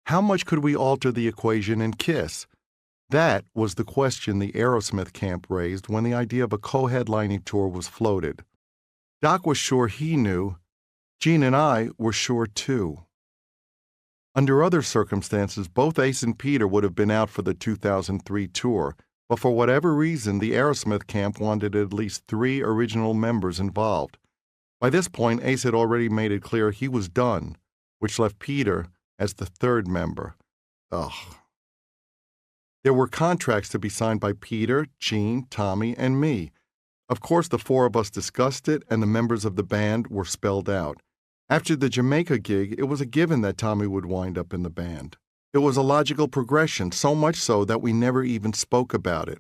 How much could we alter the equation in KISS? That was the question the Aerosmith camp raised when the idea of a co-headlining tour was floated. Doc was sure he knew. Gene and I were sure too. Under other circumstances, both Ace and Peter would have been out for the 2003 tour, but for whatever reason, the Aerosmith camp wanted at least 3 original members involved. By this point, Ace had already made it clear he was done, which left Peter as the 3rd member. Ugh. There were contracts to be signed by Peter, Gene, Tommy, and me. Of course, the 4 of us discussed it, and the members of the band were spelled out. After the Jamaica gig, it was a given that Tommy would wind up in the band. It was a logical progression, so much so that we never even spoke about it.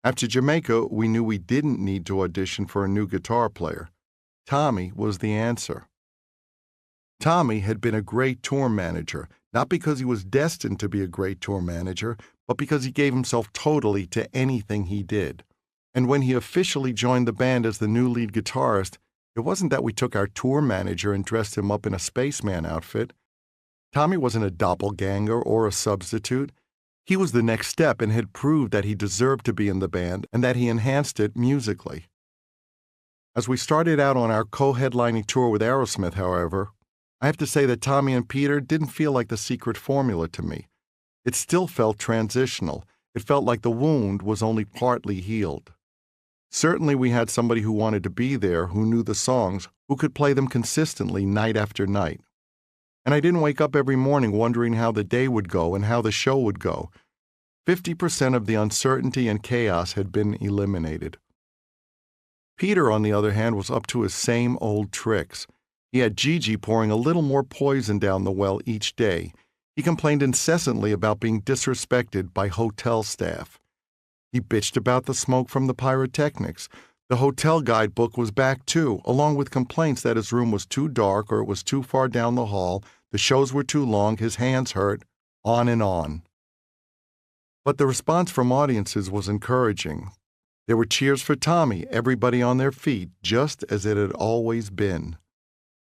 After Jamaica, we knew we didn't need to audition for a new guitar player. Tommy was the answer. Tommy had been a great tour manager, not because he was destined to be a great tour manager, but because he gave himself totally to anything he did. And when he officially joined the band as the new lead guitarist, it wasn't that we took our tour manager and dressed him up in a spaceman outfit. Tommy wasn't a doppelganger or a substitute. He was the next step and had proved that he deserved to be in the band and that he enhanced it musically. As we started out on our co-headlining tour with Aerosmith, however, I have to say that Tommy and Peter didn't feel like the secret formula to me. It still felt transitional. It felt like the wound was only partly healed. Certainly we had somebody who wanted to be there, who knew the songs, who could play them consistently night after night. And I didn't wake up every morning wondering how the day would go and how the show would go. 50% of the uncertainty and chaos had been eliminated. Peter, on the other hand, was up to his same old tricks. He had Gigi pouring a little more poison down the well each day. He complained incessantly about being disrespected by hotel staff. He bitched about the smoke from the pyrotechnics. The hotel guidebook was back too, along with complaints that his room was too dark or it was too far down the hall, the shows were too long, his hands hurt, on and on. But the response from audiences was encouraging. There were cheers for Tommy, everybody on their feet, just as it had always been.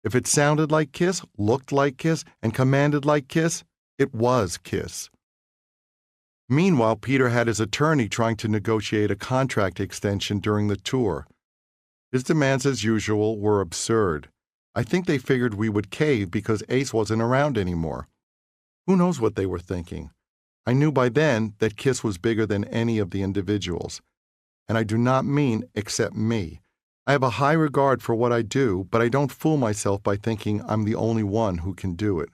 If it sounded like KISS, looked like KISS, and commanded like KISS, it was KISS. Meanwhile, Peter had his attorney trying to negotiate a contract extension during the tour. His demands, as usual, were absurd. I think they figured we would cave because Ace wasn't around anymore. Who knows what they were thinking? I knew by then that KISS was bigger than any of the individuals. And I do not mean except me. I have a high regard for what I do, but I don't fool myself by thinking I'm the only one who can do it.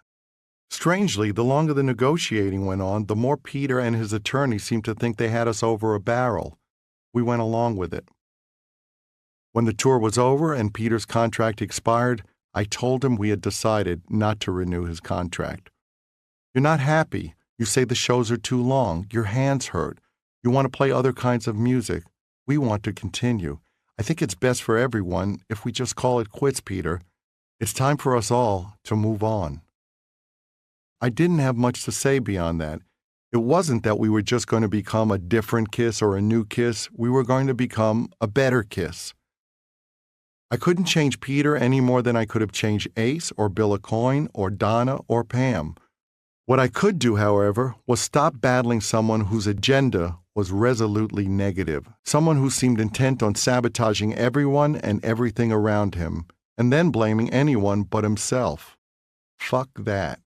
Strangely, the longer the negotiating went on, the more Peter and his attorney seemed to think they had us over a barrel. We went along with it. When the tour was over and Peter's contract expired, I told him we had decided not to renew his contract. You're not happy. You say the shows are too long. Your hands hurt. You want to play other kinds of music. We want to continue. I think it's best for everyone if we just call it quits, Peter. It's time for us all to move on. I didn't have much to say beyond that. It wasn't that we were just going to become a different KISS or a new KISS. We were going to become a better KISS. I couldn't change Peter any more than I could have changed Ace or Bill Aucoin or Donna or Pam. What I could do, however, was stop battling someone whose agenda was resolutely negative, someone who seemed intent on sabotaging everyone and everything around him, and then blaming anyone but himself. Fuck that.